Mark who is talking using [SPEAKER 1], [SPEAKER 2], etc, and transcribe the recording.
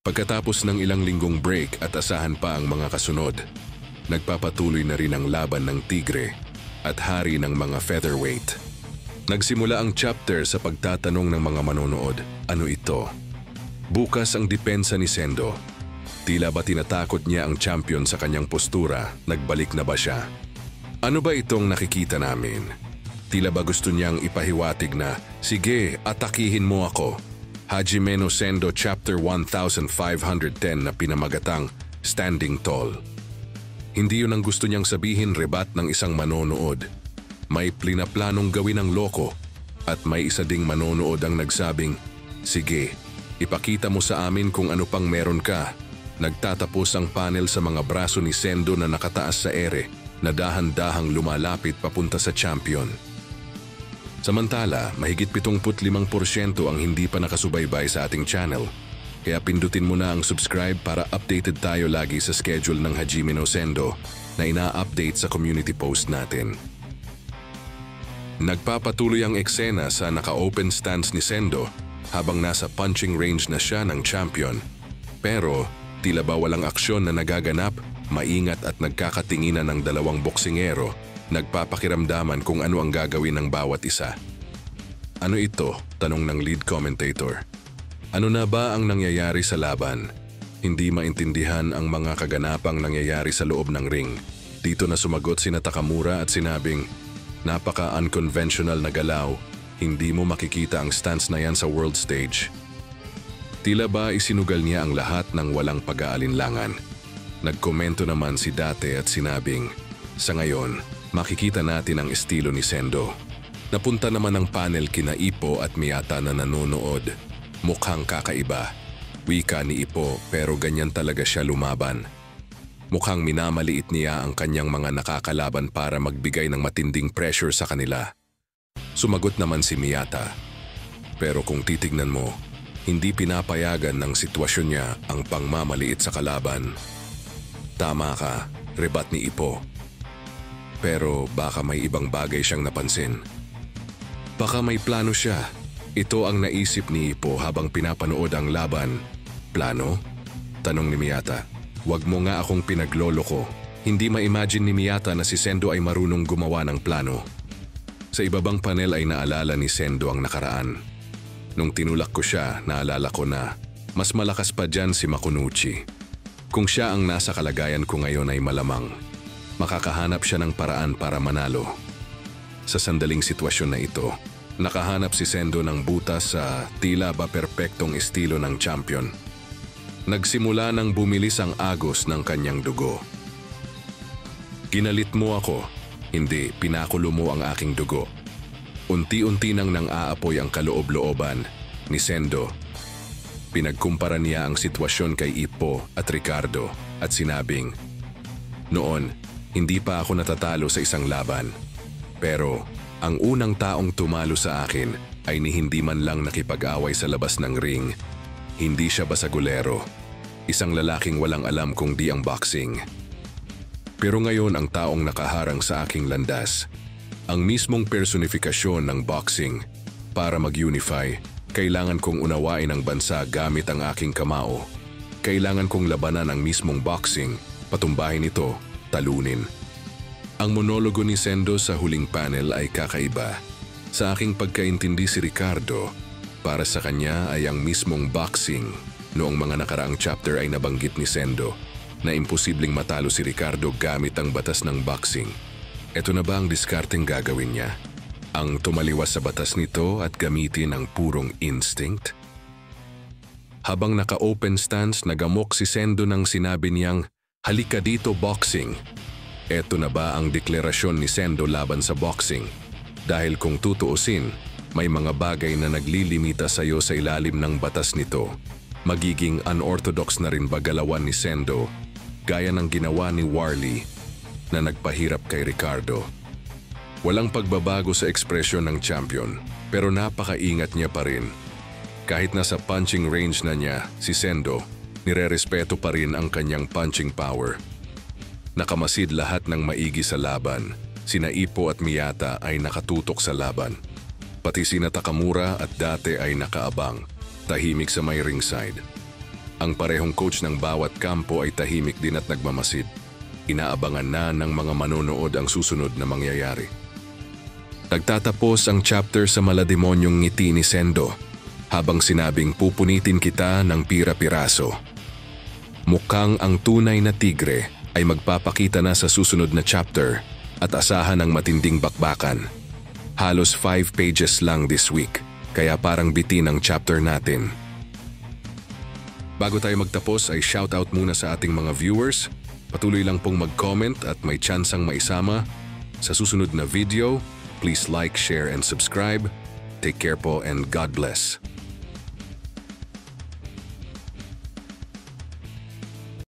[SPEAKER 1] Pagkatapos ng ilang linggong break at asahan pa ang mga kasunod, nagpapatuloy na rin ang laban ng Tigre at hari ng mga featherweight. Nagsimula ang chapter sa pagtatanong ng mga manonood, ano ito? Bukas ang depensa ni Sendo. Tila ba tinatakot niya ang champion sa kanyang postura, nagbalik na ba siya? Ano ba itong nakikita namin? Tila ba gusto niyang ipahiwatig na, sige, atakihin mo ako. Hajime no Sendo Chapter 1510 na pinamagatang Standing Tall. Hindi yun ang gusto niyang sabihin rebat ng isang manonood. May plinaplanong gawin ang loko at may isa ding manonood ang nagsabing, sige, ipakita mo sa amin kung ano pang meron ka. Nagtatapos ang panel sa mga braso ni Sendo na nakataas sa ere na dahan-dahang lumalapit papunta sa champion. Samantala, mahigit 75% ang hindi pa nakasubaybay sa ating channel. Kaya pindutin mo na ang subscribe para updated tayo lagi sa schedule ng Hajime no Sendo na ina-update sa community post natin. Nagpapatuloy ang eksena sa naka-open stance ni Sendo habang nasa punching range na siya ng champion. Pero tila ba walang aksyon na nagaganap, maingat at nagkakatinginan ng dalawang boksingero. Nagpapakiramdaman kung ano ang gagawin ng bawat isa. Ano ito? Tanong ng lead commentator. Ano na ba ang nangyayari sa laban? Hindi maintindihan ang mga kaganapang nangyayari sa loob ng ring. Dito na sumagot si Takamura at sinabing, napaka-unconventional na galaw, hindi mo makikita ang stance na yan sa world stage. Tila ba isinugal niya ang lahat ng walang pag-aalinlangan? Nagkomento naman si Date at sinabing, sa ngayon, makikita natin ang estilo ni Sendo. Napunta naman ang panel kina Ippo at Miyata na nanonood. Mukhang kakaiba. Wika ni Ippo pero ganyan talaga siya lumaban. Mukhang minamaliit niya ang kanyang mga nakakalaban para magbigay ng matinding pressure sa kanila. Sumagot naman si Miyata. Pero kung titignan mo, hindi pinapayagan ng sitwasyon niya ang pangmamaliit sa kalaban. Tama ka, rebat ni Ippo. Pero baka may ibang bagay siyang napansin. Baka may plano siya. Ito ang naisip ni Ippo habang pinapanood ang laban. Plano? Tanong ni Miyata. Wag mo nga akong pinagloloko. Hindi ma-imagine ni Miyata na si Sendo ay marunong gumawa ng plano. Sa ibabang panel ay naalala ni Sendo ang nakaraan. Nung tinulak ko siya, naalala ko na mas malakas pa dyan si Makunuchi. Kung siya ang nasa kalagayan ko ngayon ay malamang makakahanap siya ng paraan para manalo. Sa sandaling sitwasyon na ito, nakahanap si Sendo ng butas sa tila ba perpektong estilo ng champion. Nagsimula nang bumilis ang agos ng kanyang dugo. Ginalit mo ako, hindi pinakulo mo ang aking dugo. Unti-unti nang aapoy ang kaloob-looban ni Sendo. Pinagkumpara niya ang sitwasyon kay Ippo at Ricardo at sinabing, noon, hindi pa ako natatalo sa isang laban. Pero ang unang taong tumalo sa akin ay ni hindi man lang nakipag-away sa labas ng ring. Hindi siya basagulero. Isang lalaking walang alam kung di ang boxing. Pero ngayon ang taong nakaharang sa aking landas, ang mismong personifikasyon ng boxing. Para mag-unify, kailangan kong unawain ang bansa gamit ang aking kamao. Kailangan kong labanan ang mismong boxing, patumbahin ito, talunin. Ang monologo ni Sendo sa huling panel ay kakaiba. Sa aking pagkaintindi si Ricardo, para sa kanya ay ang mismong boxing. Noong mga nakaraang chapter ay nabanggit ni Sendo na imposibleng matalo si Ricardo gamit ang batas ng boxing. Ito na ba ang diskarteng gagawin niya? Ang tumaliwas sa batas nito at gamitin ang purong instinct? Habang naka-open stance, nagamok si Sendo nang sinabi niyang, halika dito boxing. Ito na ba ang deklarasyon ni Sendo laban sa boxing? Dahil kung tutuusin, may mga bagay na naglilimita sa iyo sa ilalim ng batas nito. Magiging unorthodox na rin ba galawan ni Sendo, gaya ng ginawa ni Warley na nagpahirap kay Ricardo. Walang pagbabago sa ekspresyon ng champion, pero napakaingat niya pa rin. Kahit nasa punching range na niya, si Sendo, nirerespeto pa rin ang kanyang punching power. Nakamasid lahat ng maigi sa laban. Sina Ippo at Miyata ay nakatutok sa laban. Pati sina Takamura at Date ay nakaabang, tahimik sa may ringside. Ang parehong coach ng bawat kampo ay tahimik din at nagmamasid. Inaabangan na ng mga manonood ang susunod na mangyayari. Nagtatapos ang chapter sa malademonyong ngiti ni Sendo habang sinabing pupunitin kita ng pira-piraso. Mukhang ang tunay na tigre ay magpapakita na sa susunod na chapter at asahan ang matinding bakbakan. Halos 5 pages lang this week, kaya parang bitin ang chapter natin. Bago tayo magtapos ay shoutout muna sa ating mga viewers. Patuloy lang pong mag-comment at may tsansang maisama sa susunod na video. Please like, share, and subscribe. Take care po and God bless.